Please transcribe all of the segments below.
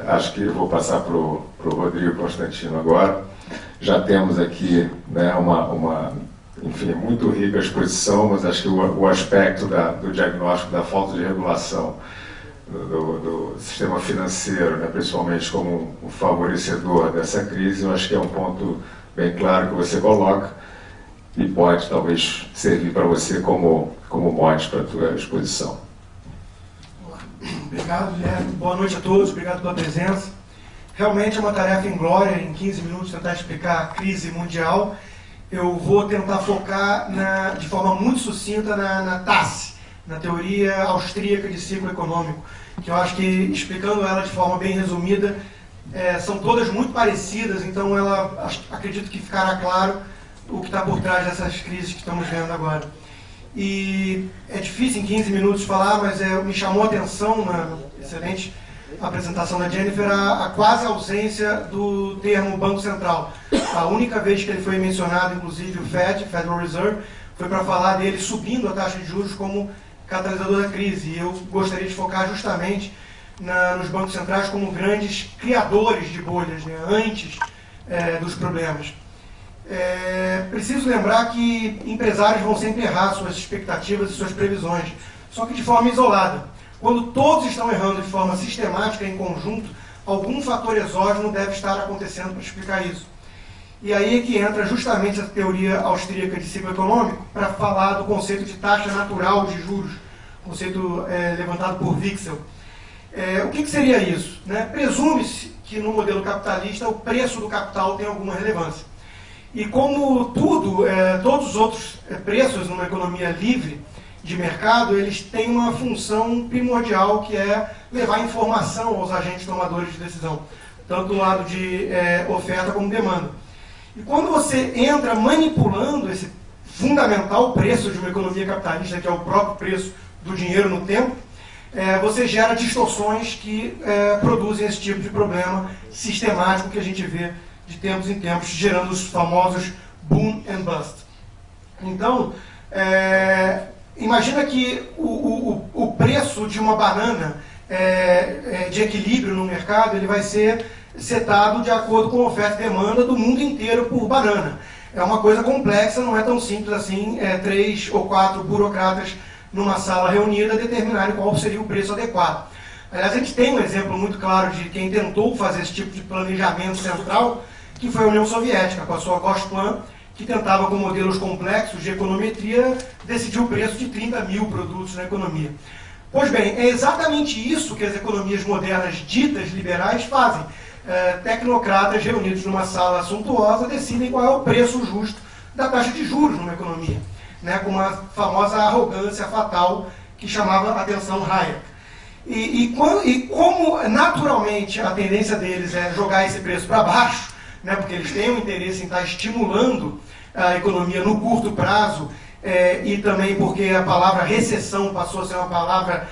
Acho que eu vou passar para o Rodrigo Constantino agora. Já temos aqui, né, enfim, muito rica a exposição, mas acho que o aspecto do diagnóstico da falta de regulação do sistema financeiro, né, principalmente como um favorecedor dessa crise, eu acho que é um ponto bem claro que você coloca e pode talvez servir para você como mote para a tua exposição. Obrigado, Guilherme. Boa noite a todos, obrigado pela presença. Realmente é uma tarefa inglória, em 15 minutos, tentar explicar a crise mundial. Eu vou tentar focar de forma muito sucinta na TASE, na teoria austríaca de ciclo econômico, que eu acho que, explicando ela de forma bem resumida, são todas muito parecidas, então acredito que ficará claro o que está por trás dessas crises que estamos vendo agora. E é difícil em 15 minutos falar, mas me chamou a atenção na excelente apresentação da Jennifer a quase ausência do termo Banco Central. A única vez que ele foi mencionado, inclusive o Federal Reserve, foi para falar dele subindo a taxa de juros como catalisador da crise. E eu gostaria de focar justamente nos bancos centrais como grandes criadores de bolhas, né, antes dos problemas. Preciso lembrar que empresários vão sempre errar suas expectativas e suas previsões, só que de forma isolada. Quando todos estão errando de forma sistemática, em conjunto, algum fator exógeno deve estar acontecendo para explicar isso. E aí é que entra justamente a teoria austríaca de ciclo econômico para falar do conceito de taxa natural de juros, conceito levantado por Wicksell. O que seria isso, né? Presume-se que no modelo capitalista o preço do capital tem alguma relevância. E como todos os outros preços numa economia livre de mercado, eles têm uma função primordial, que é levar informação aos agentes tomadores de decisão, tanto do lado de oferta como demanda. E quando você entra manipulando esse fundamental preço de uma economia capitalista, que é o próprio preço do dinheiro no tempo, você gera distorções que produzem esse tipo de problema sistemático que a gente vê de tempos em tempos, gerando os famosos boom and bust. Então, imagina que o preço de uma banana de equilíbrio no mercado, ele vai ser setado de acordo com a oferta e demanda do mundo inteiro por banana. É uma coisa complexa, não é tão simples assim, 3 ou 4 burocratas numa sala reunida determinarem qual seria o preço adequado. Aliás, a gente tem um exemplo muito claro de quem tentou fazer esse tipo de planejamento central, que foi a União Soviética, com a sua Gosplan, que tentava, com modelos complexos de econometria, decidir o preço de 30 mil produtos na economia. Pois bem, é exatamente isso que as economias modernas ditas liberais fazem. Tecnocratas reunidos numa sala suntuosa decidem qual é o preço justo da taxa de juros numa economia, né, com uma famosa arrogância fatal que chamava a atenção Hayek. E como naturalmente a tendência deles é jogar esse preço para baixo, né, porque eles têm um interesse em estar estimulando a economia no curto prazo, e também porque a palavra recessão passou a ser uma palavra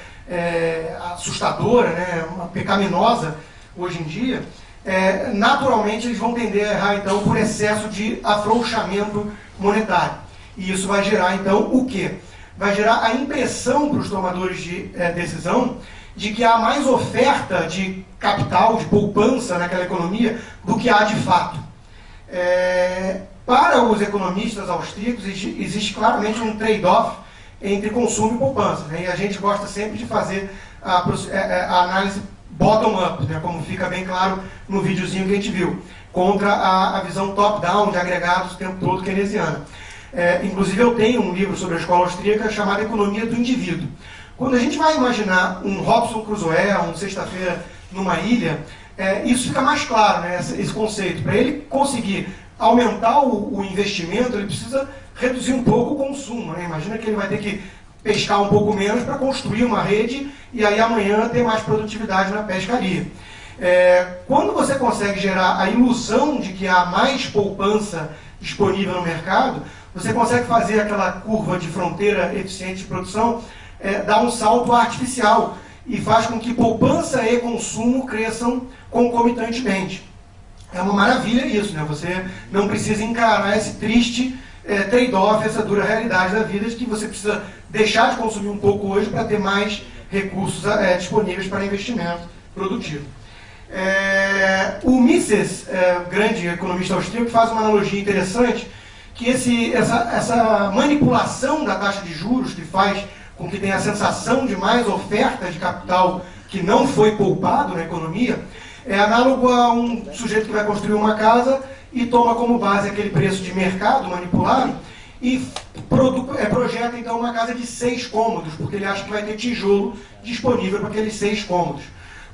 assustadora, né, uma pecaminosa hoje em dia, naturalmente eles vão tender a errar então por excesso de afrouxamento monetário. E isso vai gerar então o quê? Vai gerar a impressão para os tomadores de decisão de que há mais oferta de capital, de poupança naquela economia do que há de fato. Para os economistas austríacos existe claramente um trade-off entre consumo e poupança, né? E a gente gosta sempre de fazer a análise bottom-up, né? Como fica bem claro no videozinho que a gente viu, contra a visão top-down de agregados o tempo todo keynesiana. Inclusive eu tenho um livro sobre a escola austríaca chamado Economia do Indivíduo. Quando a gente vai imaginar um Robinson Crusoe, um Sexta-feira numa ilha, isso fica mais claro, né, esse conceito. Para ele conseguir aumentar o investimento, ele precisa reduzir um pouco o consumo, né? Imagina que ele vai ter que pescar um pouco menos para construir uma rede e aí amanhã ter mais produtividade na pescaria. Quando você consegue gerar a ilusão de que há mais poupança disponível no mercado, você consegue fazer aquela curva de fronteira eficiente de produção dar um salto artificial e faz com que poupança e consumo cresçam concomitantemente. É uma maravilha isso, né? Você não precisa encarar esse triste trade-off, essa dura realidade da vida, de que você precisa deixar de consumir um pouco hoje para ter mais recursos disponíveis para investimento produtivo. O Mises, grande economista austríaco, faz uma analogia interessante, que essa manipulação da taxa de juros, que faz com que tenha a sensação de mais oferta de capital que não foi poupado na economia, é análogo a um sujeito que vai construir uma casa e toma como base aquele preço de mercado manipulado e projeta então uma casa de 6 cômodos, porque ele acha que vai ter tijolo disponível para aqueles 6 cômodos.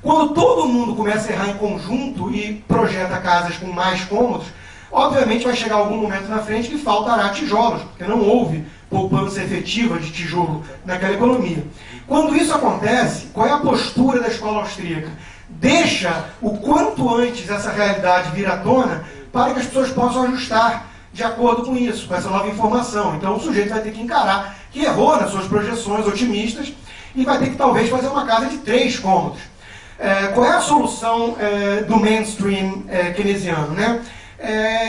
Quando todo mundo começa a errar em conjunto e projeta casas com mais cômodos, obviamente vai chegar algum momento na frente que faltará tijolos, porque não houve poupança efetiva de tijolo naquela economia. Quando isso acontece, qual é a postura da escola austríaca? Deixa o quanto antes essa realidade vir à tona para que as pessoas possam ajustar de acordo com isso, com essa nova informação. Então o sujeito vai ter que encarar que errou nas suas projeções otimistas e vai ter que talvez fazer uma casa de 3 cômodos. Qual é a solução do mainstream keynesiano? Né?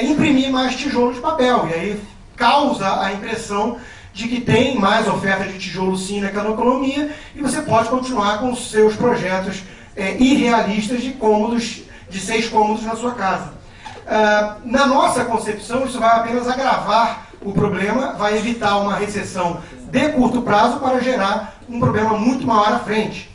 Imprimir mais tijolo de papel, e aí causa a impressão de que tem mais oferta de tijolo sim naquela economia, e você pode continuar com os seus projetos irrealistas de 6 cômodos na sua casa. Na nossa concepção, isso vai apenas agravar o problema, vai evitar uma recessão de curto prazo para gerar um problema muito maior à frente.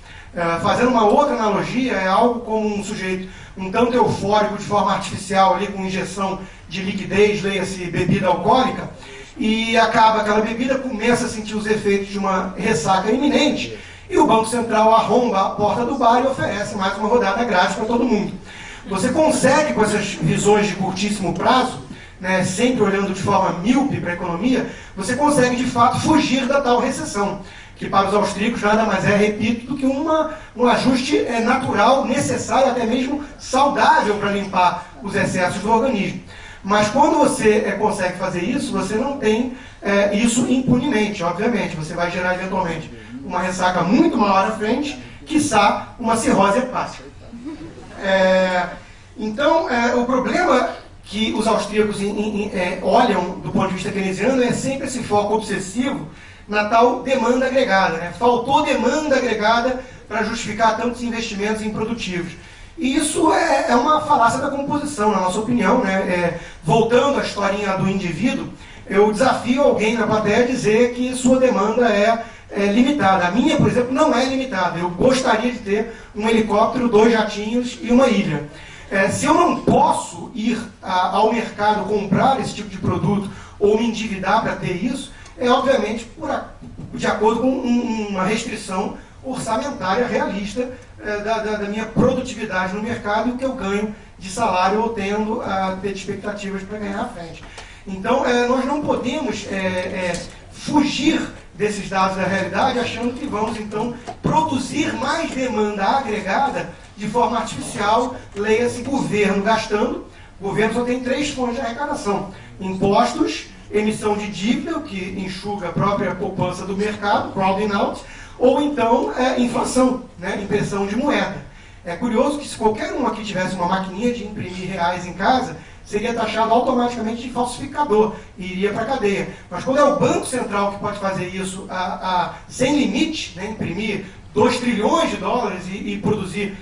Fazendo uma outra analogia, é algo como um sujeito um tanto eufórico de forma artificial, ali com injeção de liquidez, leia-se bebida alcoólica, e acaba aquela bebida, começa a sentir os efeitos de uma ressaca iminente, e o Banco Central arromba a porta do bar e oferece mais uma rodada grátis para todo mundo. Você consegue, com essas visões de curtíssimo prazo, né, sempre olhando de forma míope para a economia, você consegue de fato fugir da tal recessão, que para os austríacos nada mais é, repito, do que um ajuste natural, necessário, até mesmo saudável para limpar os excessos do organismo. Mas quando você consegue fazer isso, você não tem isso impunemente, obviamente. Você vai gerar eventualmente uma ressaca muito maior à frente, quiçá uma cirrose hepática. Então, o problema que os austríacos olham do ponto de vista keynesiano é sempre esse foco obsessivo na tal demanda agregada. Né? Faltou demanda agregada para justificar tantos investimentos improdutivos. E isso é uma falácia da composição, na nossa opinião. Né? Voltando à historinha do indivíduo, eu desafio alguém na plateia a dizer que sua demanda é limitada. A minha, por exemplo, não é limitada. Eu gostaria de ter um helicóptero, 2 jatinhos e uma ilha. Se eu não posso ir ao mercado comprar esse tipo de produto ou me endividar para ter isso, obviamente de acordo com uma restrição orçamentária realista da minha produtividade no mercado e o que eu ganho de salário ou tendo a ter expectativas para ganhar à frente. Então, nós não podemos fugir desses dados da realidade achando que vamos, então, produzir mais demanda agregada de forma artificial, leia-se governo gastando. O governo só tem 3 fontes de arrecadação: impostos, emissão de dívida, o que enxuga a própria poupança do mercado, crowding out, ou então inflação, né, impressão de moeda. É curioso que se qualquer um aqui tivesse uma maquininha de imprimir reais em casa, seria taxado automaticamente de falsificador e iria para a cadeia. Mas quando é o Banco Central que pode fazer isso sem limite, né, imprimir 2 trilhões de dólares e produzir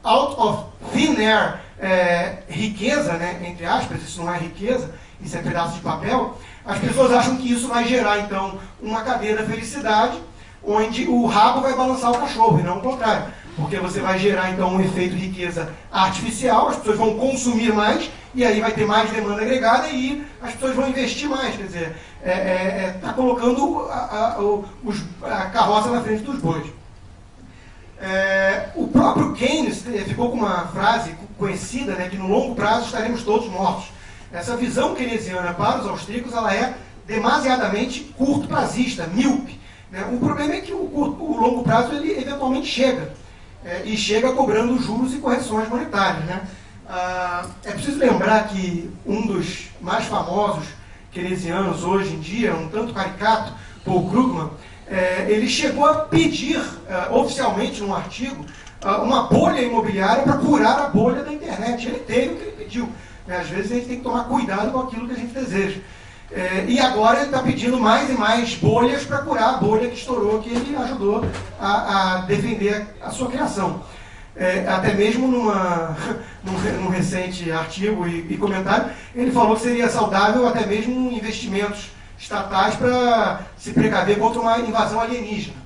out of thin air riqueza, né, entre aspas, isso não é riqueza, isso é pedaço de papel, as pessoas acham que isso vai gerar, então, uma cadeia da felicidade, onde o rabo vai balançar o cachorro, e não o contrário. Porque você vai gerar, então, um efeito de riqueza artificial, as pessoas vão consumir mais, e aí vai ter mais demanda agregada, e as pessoas vão investir mais. Quer dizer, está colocando a carroça na frente dos bois. O próprio Keynes ficou com uma frase conhecida, né, que no longo prazo estaremos todos mortos. Essa visão keynesiana para os austríacos ela é demasiadamente curto-prazista, míope. Né? O problema é que o longo prazo ele eventualmente chega, e chega cobrando juros e correções monetárias. Né? É preciso lembrar que um dos mais famosos keynesianos hoje em dia, um tanto caricato, Paul Krugman, ele chegou a pedir oficialmente num artigo uma bolha imobiliária para curar a bolha da internet. Ele teve o que ele pediu. Às vezes a gente tem que tomar cuidado com aquilo que a gente deseja. E agora ele está pedindo mais e mais bolhas para curar a bolha que estourou, que ele ajudou a defender a sua criação. até mesmo num recente artigo e comentário, ele falou que seria saudável até mesmo investimentos estatais para se precaver contra uma invasão alienígena.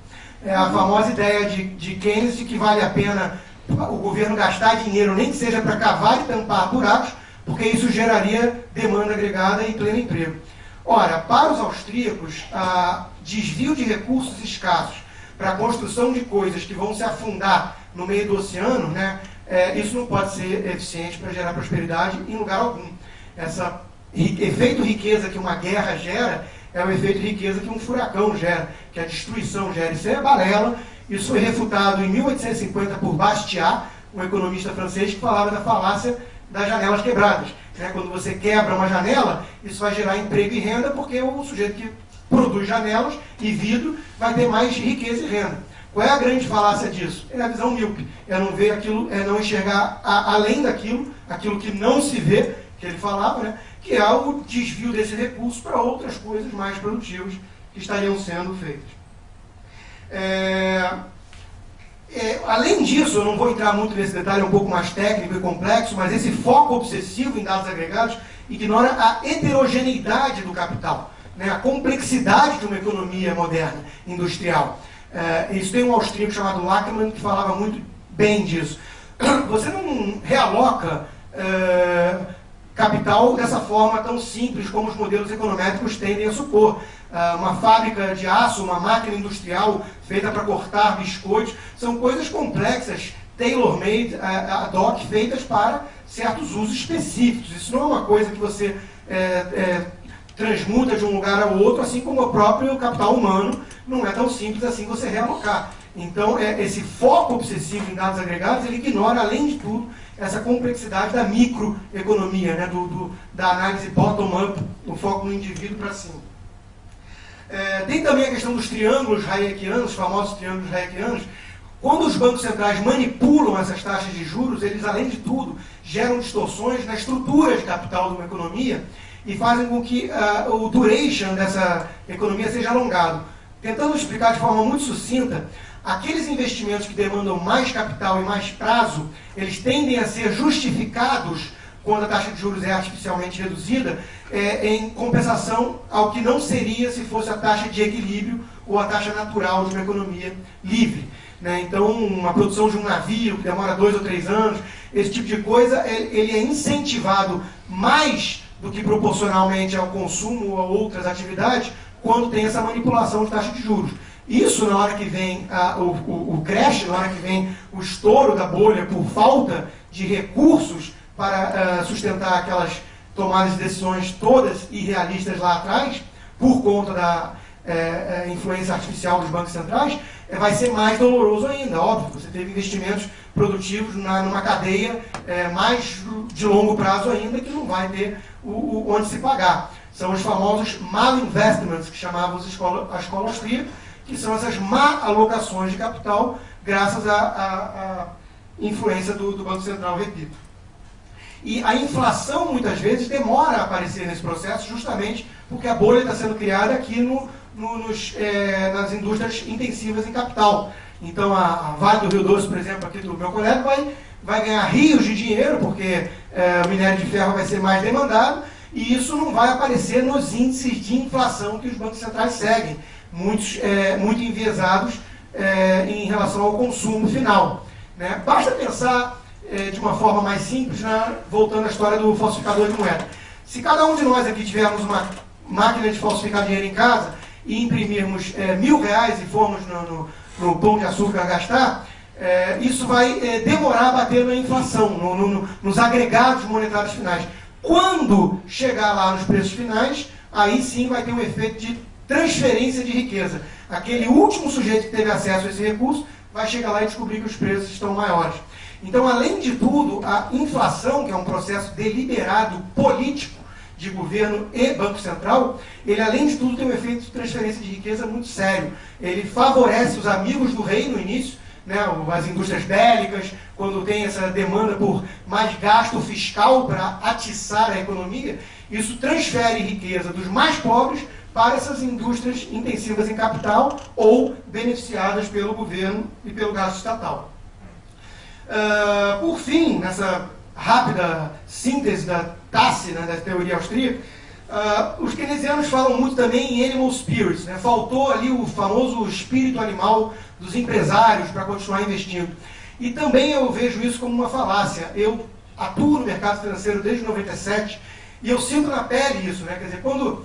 É a famosa ideia de Keynes de que vale a pena o governo gastar dinheiro, nem que seja para cavar e tampar buracos, porque isso geraria demanda agregada e pleno emprego. Ora, para os austríacos, desvio de recursos escassos para a construção de coisas que vão se afundar no meio do oceano, né, isso não pode ser eficiente para gerar prosperidade em lugar algum. Efeito riqueza que uma guerra gera é o efeito riqueza que um furacão gera, que a destruição gera. Isso é balela. Isso foi refutado em 1850 por Bastiat, um economista francês que falava da falácia das janelas quebradas. Quando você quebra uma janela, isso vai gerar emprego e renda, porque o sujeito que produz janelas e vidro vai ter mais riqueza e renda. Qual é a grande falácia disso? É a visão míope. É não ver aquilo, é não enxergar além daquilo, aquilo que não se vê, que ele falava, né? Que é o desvio desse recurso para outras coisas mais produtivas que estariam sendo feitas. Além disso, eu não vou entrar muito nesse detalhe, é um pouco mais técnico e complexo, mas esse foco obsessivo em dados agregados ignora a heterogeneidade do capital, né, a complexidade de uma economia moderna, industrial. Isso tem um austríaco chamado Lachmann que falava muito bem disso. Você não realoca capital dessa forma tão simples como os modelos econométricos tendem a supor. Uma fábrica de aço, uma máquina industrial feita para cortar biscoitos, são coisas complexas, tailor-made, ad hoc, feitas para certos usos específicos. Isso não é uma coisa que você transmuta de um lugar ao outro, assim como o próprio capital humano não é tão simples assim você realocar. Então, esse foco obsessivo em dados agregados, ele ignora, além de tudo, essa complexidade da microeconomia, né, da análise bottom-up, o foco no indivíduo para cima. Tem também a questão dos triângulos hayekianos, os famosos triângulos hayekianos. Quando os bancos centrais manipulam essas taxas de juros, eles, além de tudo, geram distorções na estrutura de capital de uma economia e fazem com que o duration dessa economia seja alongado. Tentando explicar de forma muito sucinta, aqueles investimentos que demandam mais capital e mais prazo, eles tendem a ser justificados quando a taxa de juros é artificialmente reduzida, em compensação ao que não seria se fosse a taxa de equilíbrio ou a taxa natural de uma economia livre. Né? Então, uma produção de um navio que demora 2 ou 3 anos, esse tipo de coisa, ele é incentivado mais do que proporcionalmente ao consumo ou a outras atividades, quando tem essa manipulação de taxa de juros. Isso, na hora que vem o crash, na hora que vem o estouro da bolha por falta de recursos para sustentar aquelas tomadas de decisões todas irrealistas lá atrás, por conta da influência artificial dos bancos centrais, vai ser mais doloroso ainda, óbvio. Você teve investimentos produtivos numa cadeia mais de longo prazo ainda, que não vai ter onde se pagar. São os famosos malinvestments, que chamavam a escola austríaca, que são essas má alocações de capital, graças à influência do Banco Central, repito. E a inflação, muitas vezes, demora a aparecer nesse processo, justamente porque a bolha está sendo criada aqui nas indústrias intensivas em capital. Então, a Vale do Rio Doce, por exemplo, aqui do meu colega, vai ganhar rios de dinheiro, porque o minério de ferro vai ser mais demandado, e isso não vai aparecer nos índices de inflação que os bancos centrais seguem, muito enviesados em relação ao consumo final. Né? Basta pensar de uma forma mais simples, voltando à história do falsificador de moeda. Se cada um de nós aqui tivermos uma máquina de falsificar dinheiro em casa e imprimirmos R$1.000 e formos no Pão de Açúcar gastar, isso vai demorar a bater na inflação, nos agregados monetários finais. Quando chegar lá nos preços finais, aí sim vai ter um efeito de transferência de riqueza. Aquele último sujeito que teve acesso a esse recurso vai chegar lá e descobrir que os preços estão maiores. Então, além de tudo, a inflação, que é um processo deliberado político de governo e Banco Central, ele, além de tudo, tem um efeito de transferência de riqueza muito sério. Ele favorece os amigos do rei no início, né, as indústrias bélicas, quando tem essa demanda por mais gasto fiscal para atiçar a economia, isso transfere riqueza dos mais pobres para essas indústrias intensivas em capital ou beneficiadas pelo governo e pelo gasto estatal. Por fim, nessa rápida síntese da Tassi, né, da teoria austríaca, os keynesianos falam muito também em animal spirits, né? Faltou ali o famoso espírito animal dos empresários para continuar investindo. E também eu vejo isso como uma falácia. Eu atuo no mercado financeiro desde 97 e eu sinto na pele isso, né? Quer dizer, quando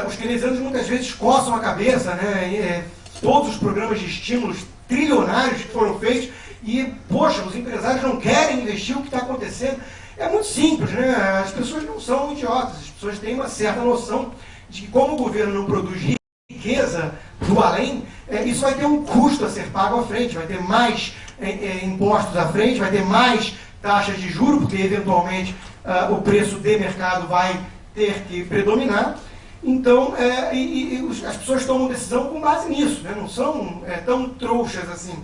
os keynesianos muitas vezes coçam a cabeça, né? Todos os programas de estímulos trilionários que foram feitos e, poxa, os empresários não querem investir, o que está acontecendo? É muito simples, né? As pessoas não são idiotas, as pessoas têm uma certa noção de que como o governo não produz riqueza do além, isso vai ter um custo a ser pago à frente, vai ter mais impostos à frente, vai ter mais taxas de juros, porque eventualmente o preço de mercado vai ter que predominar. Então, as pessoas tomam decisão com base nisso, né? Não são tão trouxas assim.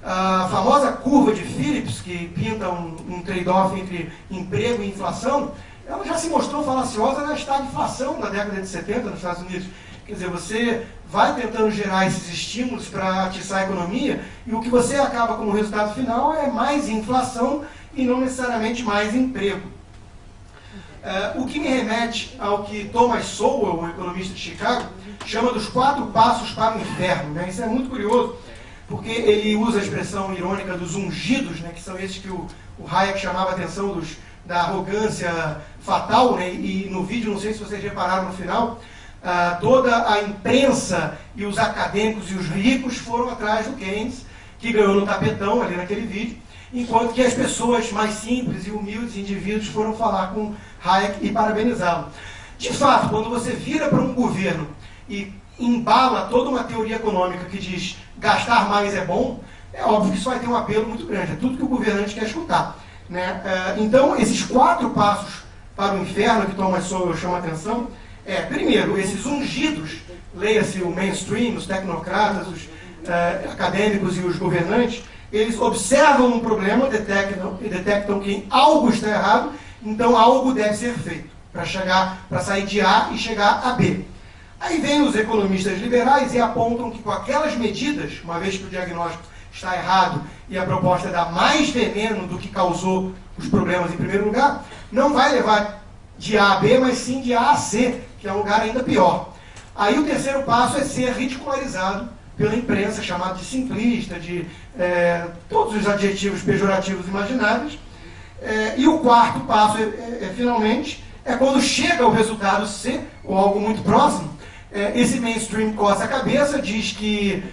A famosa curva de Phillips, que pinta um trade-off entre emprego e inflação, ela já se mostrou falaciosa na estagflação da década de 70 nos Estados Unidos. Quer dizer, você vai tentando gerar esses estímulos para atiçar a economia e o que você acaba como resultado final é mais inflação e não necessariamente mais emprego. O que me remete ao que Thomas Sowell, um economista de Chicago, chama dos 4 passos para o inferno, né? Isso é muito curioso, porque ele usa a expressão irônica dos ungidos, né? Que são esses que o Hayek chamava a atenção da arrogância fatal, né? E no vídeo, não sei se vocês repararam no final, toda a imprensa e os acadêmicos e os ricos foram atrás do Keynes, que ganhou no tapetão ali naquele vídeo, enquanto que as pessoas mais simples e humildes indivíduos foram falar com Hayek e parabenizá-lo. De fato, quando você vira para um governo e embala toda uma teoria econômica que diz gastar mais é bom, é óbvio que isso vai ter um apelo muito grande, é tudo que o governante quer escutar, né? Então, esses 4 passos para o inferno que Thomas Sowell chama a atenção, primeiro, esses ungidos, leia-se o mainstream, os tecnocratas, os acadêmicos e os governantes, eles observam um problema, detectam que algo está errado, então algo deve ser feito para sair de A e chegar a B. Aí vem os economistas liberais e apontam que com aquelas medidas, uma vez que o diagnóstico está errado e a proposta dá mais veneno do que causou os problemas em primeiro lugar, não vai levar de A a B, mas sim de A a C, que é um lugar ainda pior. Aí o terceiro passo é ser ridicularizado pela imprensa, chamado de simplista, de todos os adjetivos pejorativos imagináveis. E o quarto passo, finalmente, é quando chega o resultado C, ou algo muito próximo, esse mainstream coça a cabeça, diz que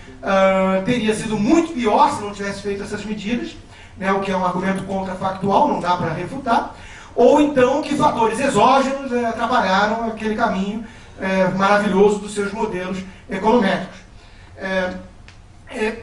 teria sido muito pior se não tivesse feito essas medidas, né, o que é um argumento contrafactual, não dá para refutar, ou então que fatores exógenos atrapalharam aquele caminho maravilhoso dos seus modelos econométricos.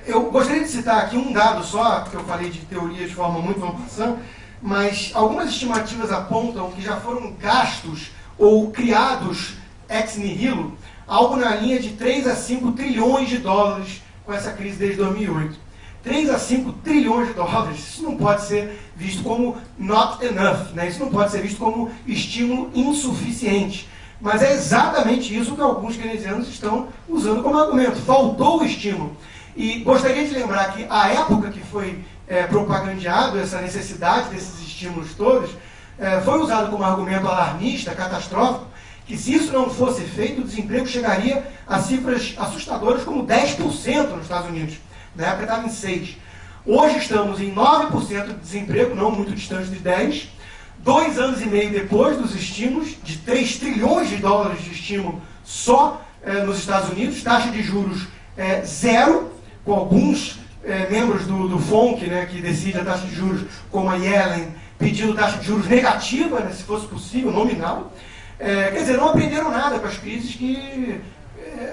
Eu gostaria de citar aqui um dado só, porque eu falei de teoria de forma muito ampla, mas algumas estimativas apontam que já foram gastos ou criados ex nihilo algo na linha de 3 a 5 trilhões de dólares com essa crise desde 2008. 3 a 5 trilhões de dólares, isso não pode ser visto como not enough, né? Isso não pode ser visto como estímulo insuficiente. Mas é exatamente isso que alguns keynesianos estão usando como argumento. Faltou o estímulo. E gostaria de lembrar que a época que foi propagandeado essa necessidade desses estímulos todos, foi usado como argumento alarmista, catastrófico, que se isso não fosse feito, o desemprego chegaria a cifras assustadoras como 10% nos Estados Unidos. Na época estava em 6%. Hoje estamos em 9% de desemprego, não muito distante de 10%. 2 anos e meio depois dos estímulos, de 3 trilhões de dólares de estímulo só nos Estados Unidos, taxa de juros zero, com alguns membros do FONC, né, que decide a taxa de juros, como a Yellen, pedindo taxa de juros negativa, né, se fosse possível, nominal. Quer dizer, não aprenderam nada com as crises que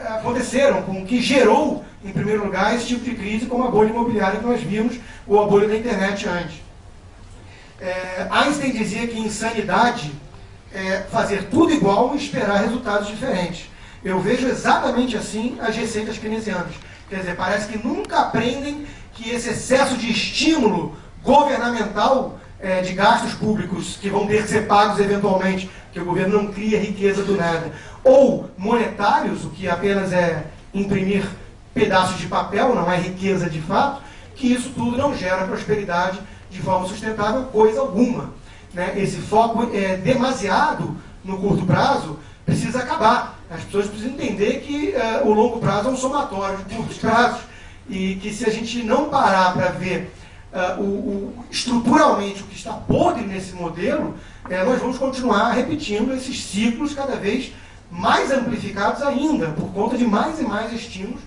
aconteceram, com o que gerou, em primeiro lugar, esse tipo de crise, como a bolha imobiliária que nós vimos, ou a bolha da internet antes. Einstein dizia que insanidade é fazer tudo igual e esperar resultados diferentes. Eu vejo exatamente assim as receitas keynesianas. Quer dizer, parece que nunca aprendem que esse excesso de estímulo governamental de gastos públicos que vão ter que ser pagos eventualmente, que o governo não cria riqueza do nada, ou monetários, o que apenas é imprimir pedaços de papel, não é riqueza de fato, que isso tudo não gera prosperidade de forma sustentável coisa alguma. Né? Esse foco demasiado no curto prazo precisa acabar. As pessoas precisam entender que o longo prazo é um somatório de curtos prazos e que se a gente não parar para ver estruturalmente o que está podre nesse modelo, nós vamos continuar repetindo esses ciclos cada vez mais amplificados ainda, por conta de mais e mais estímulos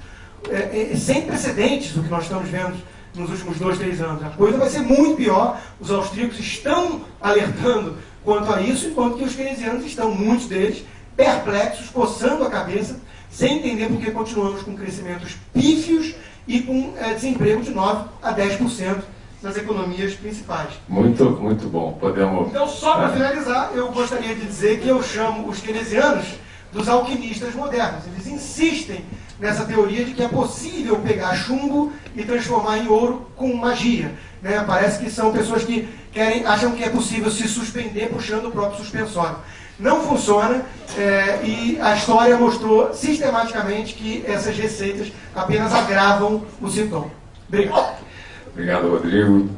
sem precedentes do que nós estamos vendo nos últimos 2, 3 anos. A coisa vai ser muito pior. Os austríacos estão alertando quanto a isso, enquanto que os keynesianos estão, muitos deles, perplexos, coçando a cabeça, sem entender por que continuamos com crescimentos pífios e com desemprego de 9% a 10% nas economias principais. Muito, muito bom. Podemos... Então, só para finalizar, eu gostaria de dizer que eu chamo os keynesianos dos alquimistas modernos. Eles insistem nessa teoria de que é possível pegar chumbo e transformar em ouro com magia. Né? Parece que são pessoas que acham que é possível se suspender puxando o próprio suspensório. Não funciona, e a história mostrou sistematicamente que essas receitas apenas agravam o sintoma. Obrigado. Obrigado, Rodrigo.